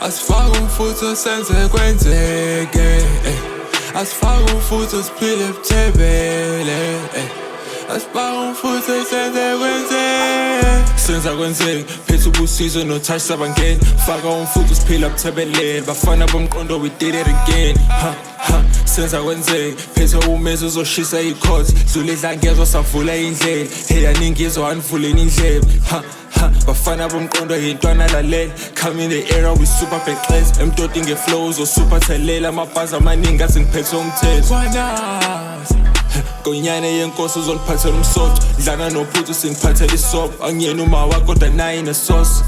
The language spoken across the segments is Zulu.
Asifake umfutho senze kwenzeke asifake umfutho siphile ebuthebele asifake umfutho senze kwenzeke senza kwenzeke phethe ubusizo no-touch sabangeni faka umfutho siphile ebuthebeleni bafana bomqondo we did it again senza kwenzeke phethe umezi uzoshisa iy'khothi dlula idlangezwa savula indlela heyaningizwa anivuleni indlebe bafana bomqondo yintwana lalela come in the era with super backless emtoti nge-flow uzosupha thelela amabhazi amaningi athi ngiphethe umthetho Gonyane yenkosi uzoliphathela umsoco dlana nophuthu singiphathela isopo angiyena umawa kodwa nayi nesosi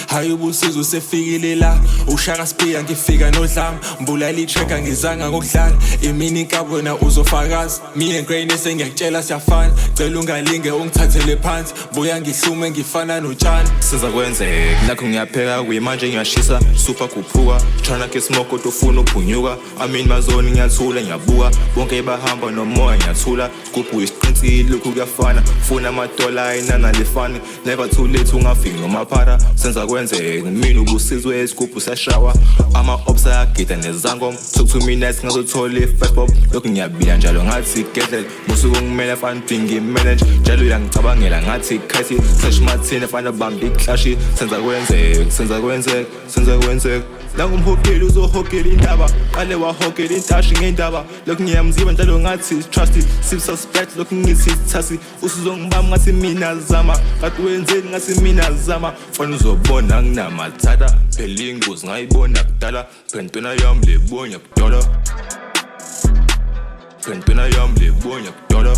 hayi ubusizo usefikile la ushaka spear ngifika nodlama mbulala i-track ngizanga ngokudlala imini inkabo wena uzofakaza mina greatness engiyakutshela siyafana cela ungalinge ungithathele phansi buya ngihlume ngifana notshani senza kwenzeka nakho ngiyapheka kuyimanje ngiyashisa super khuphuka tryna ke smoke kodwa ufuna uphunyuka amini mazoni ngiyathula ngiyabuka bonke bahamba nomoya ngiyathula kubhuya isiqinisile lokhu kuyafana funa amadola ayinana lefani never too late ungafiki nomaphara senza kwenzeka mina ubusizwe esigubhu sashawa ama-ops ayagida nezangoma took 2 minutes ngazothola i-fastbop lokhu ngiyabila njalo ngathi gedlela musuku ngimele fana ngimanage njalo uyangicabangela ngathi khathi touch mathini fana bambi iklashi senza kwenzeka langumhogeli uzohogela indaba qale wahogela intashi ngendaba lokhu ngiyamziba njalo ngathi trusty sip-suspect lokhu ngithi thasi usuzongibamba ngathi mina zama kade wenzeni ngathi mina zama fana uzobona nginamathata phela ingozi ngayibona kudala phentwana yami lebonya kudala phentwana yami lebonya kudala